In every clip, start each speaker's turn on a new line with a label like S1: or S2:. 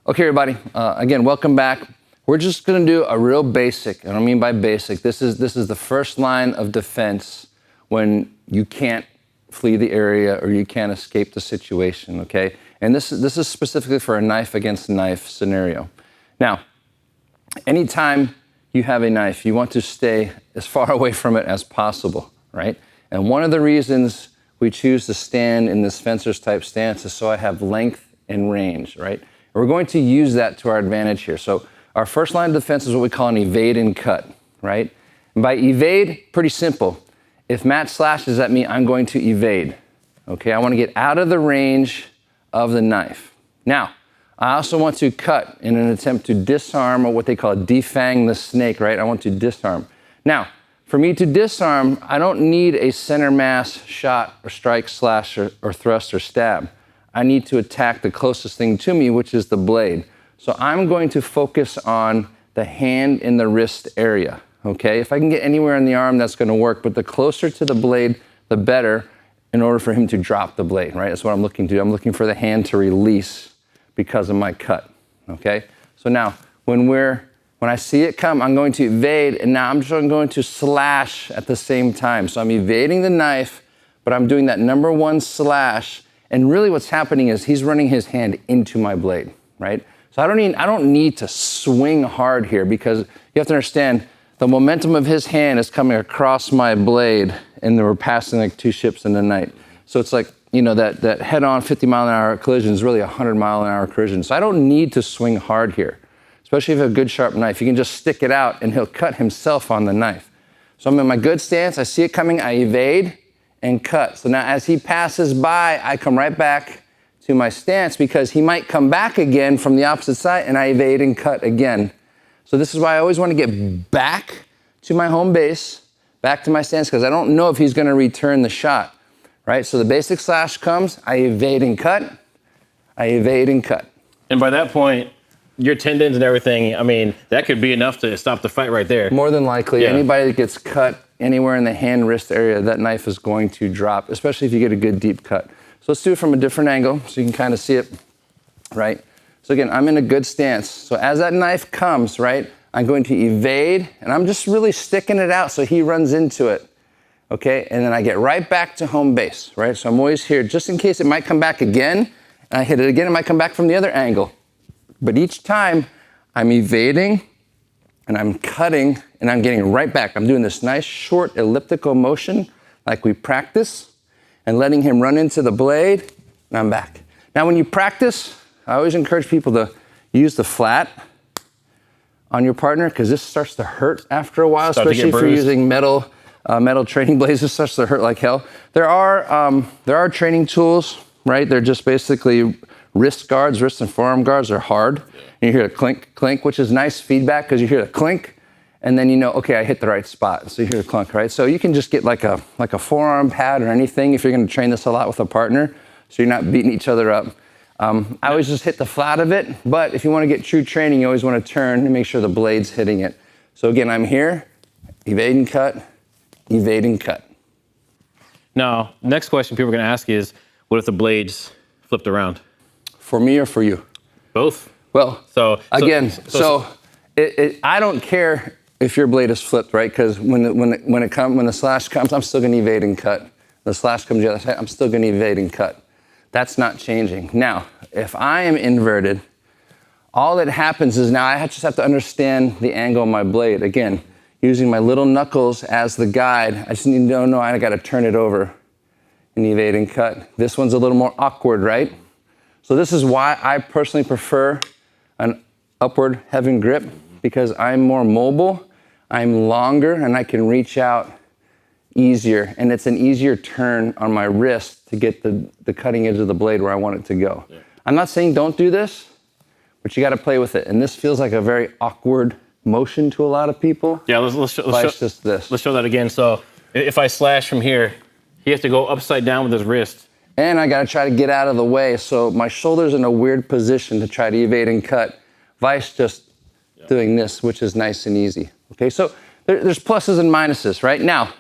S1: Okay, everybody. Again, welcome back. We're just going to do a real basic, and I mean by basic, this is the first line of defense when you can't flee the area or you can't escape the situation, okay? And this is specifically for a knife against knife scenario. Now, anytime you have a knife, you want to stay as far away from it as possible, right? And one of the reasons we choose to stand in this fencer's type stance is so I have length and range, right? And we're going to use that to our advantage here. So our first line of defense is what we call an evade and cut, right? And by evade, pretty simple. If Matt slashes at me, I'm going to evade, okay? I want to get out of the range of the knife. Now, I also want to cut in an attempt to disarm, or what they call defang the snake, right? I want to disarm. Now, for me to disarm, I don't need a center mass shot or strike, slash, or thrust or stab. I need to attack the closest thing to me, which is the blade. So I'm going to focus on the hand and the wrist area, okay? If I can get anywhere in the arm, that's gonna work, but the closer to the blade, the better in order for him to drop the blade, right? That's what I'm looking to do. I'm looking for the hand to release because of my cut, okay? So now, when I see it come, I'm going to evade, and now I'm just going to slash at the same time. So I'm evading the knife, but I'm doing that number one slash, and really what's happening is he's running his hand into my blade, right? So I don't need to swing hard here, because you have to understand the momentum of his hand is coming across my blade, and we're passing like two ships in the night. So it's like, you know, that head-on 50-mile-an-hour collision is really a 100-mile-an-hour collision. So I don't need to swing hard here, especially if you have a good sharp knife. You can just stick it out and he'll cut himself on the knife. So I'm in my good stance, I see it coming, I evade and cut. So now as he passes by, I come right back to my stance, because he might come back again from the opposite side, and I evade and cut again. So this is why I always want to get back to my home base, back to my stance, because I don't know if he's going to return the shot, right? So the basic slash comes, I evade and cut, I evade and cut.
S2: And by that point, your tendons and everything, I mean, that could be enough to stop the fight right there.
S1: More than likely, anybody that gets cut anywhere in the hand wrist area, that knife is going to drop, especially if you get a good deep cut. So let's do it from a different angle so you can kind of see it, right? So again, I'm in a good stance. So as that knife comes, right, I'm going to evade, and I'm just really sticking it out so he runs into it, okay? And then I get right back to home base, right? So I'm always here just in case it might come back again, and I hit it again, it might come back from the other angle. But each time I'm evading and I'm cutting and I'm getting right back. I'm doing this nice short elliptical motion like we practice, and letting him run into the blade, and I'm back. Now when you practice, I always encourage people to use the flat on your partner, because this starts to hurt after a while, especially if you're using metal training blades. This starts to hurt like hell. There are training tools, right? They're just basically wrist guards, wrist and forearm guards are hard. And you hear a clink, clink, which is nice feedback, because you hear the clink, and then you know, okay, I hit the right spot. So you hear the clunk, right? So you can just get like a forearm pad or anything if you're gonna train this a lot with a partner, so you're not beating each other up. I always just hit the flat of it, but if you wanna get true training, you always wanna turn and make sure the blade's hitting it. So again, I'm here, evade and cut, evade and cut.
S2: Now, next question people are gonna ask is, what if the blade's flipped around?
S1: For me or for you?
S2: Both.
S1: Well, I don't care if your blade is flipped, right? Because when the slash comes, I'm still gonna evade and cut. The slash comes the other side, I'm still gonna evade and cut. That's not changing. Now, if I am inverted, all that happens is now I just have to understand the angle of my blade. Again, using my little knuckles as the guide, I just need to know I gotta turn it over and evade and cut. This one's a little more awkward, right? So this is why I personally prefer an upward heavy grip, because I'm more mobile, I'm longer, and I can reach out easier, and it's an easier turn on my wrist to get the cutting edge of the blade where I want it to go. Yeah. I'm not saying don't do this, but you gotta play with it. And this feels like a very awkward motion to a lot of people.
S2: Yeah, let's show that again. So if I slash from here, he has to go upside down with his wrist.
S1: And I gotta try to get out of the way, so my shoulder's in a weird position to try to evade and cut. Vice just doing this, which is nice and easy. Okay, so there's pluses and minuses, right? Now,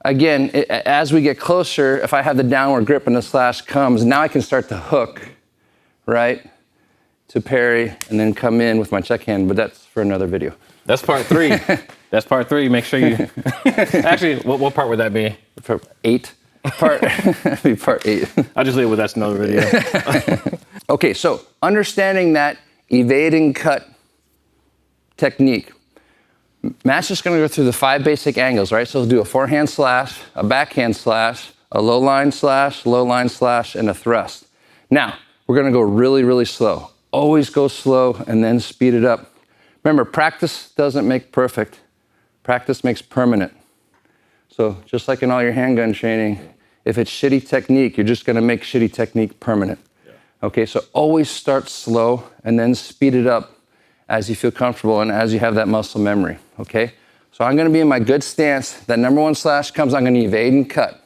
S1: again, as we get closer, if I have the downward grip and the slash comes, now I can start to hook, right? to parry, and then come in with my check hand, but that's for another video.
S2: That's part 3. That's part 3. Make sure you... Actually, what part would that be?
S1: Part 8. Part 8.
S2: I'll just leave it with that's another video.
S1: Okay, so understanding that evade and cut technique. Matt's just gonna go through the 5 basic angles, right? So we'll do a forehand slash, a backhand slash, a low line slash, and a thrust. Now, we're gonna go really, really slow. Always go slow and then speed it up. Remember, practice doesn't make perfect. Practice makes permanent. So just like in all your handgun training, if it's shitty technique, you're just gonna make shitty technique permanent. Yeah. Okay, so always start slow and then speed it up as you feel comfortable and as you have that muscle memory, okay? So I'm gonna be in my good stance. That number 1 slash comes, I'm gonna evade and cut.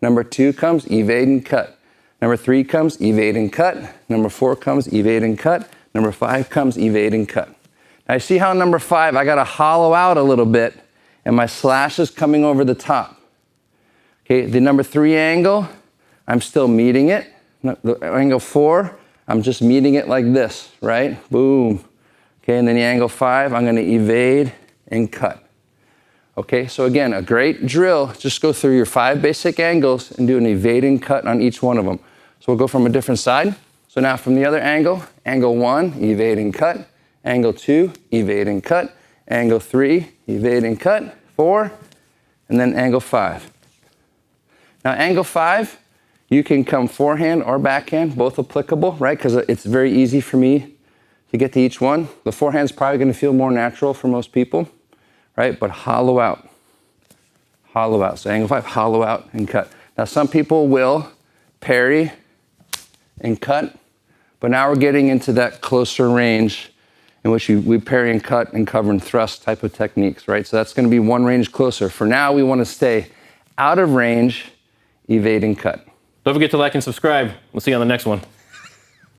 S1: Number 2 comes, evade and cut. Number 3 comes, evade and cut. Number 4 comes, evade and cut. Number 5 comes, evade and cut. Now, you see how number 5, I gotta hollow out a little bit and my slash is coming over the top. Okay, the number 3 angle, I'm still meeting it. The angle 4, I'm just meeting it like this, right? Boom. Okay, and then the angle 5, I'm gonna evade and cut. Okay, so again, a great drill, just go through your 5 basic angles and do an evade and cut on each one of them. So we'll go from a different side. So now from the other angle, angle 1, evade and cut. Angle 2, evade and cut. Angle 3, evade and cut. 4, and then angle 5. Now angle 5, you can come forehand or backhand, both applicable, right? Because it's very easy for me to get to each one. The forehand's probably gonna feel more natural for most people, right? But hollow out. Hollow out. So angle 5, hollow out and cut. Now some people will parry and cut, but now we're getting into that closer range in which we parry and cut and cover and thrust type of techniques, right? So that's gonna be one range closer. For now, we wanna stay out of range, evade and cut.
S2: Don't forget to like and subscribe. We'll see you on the next one.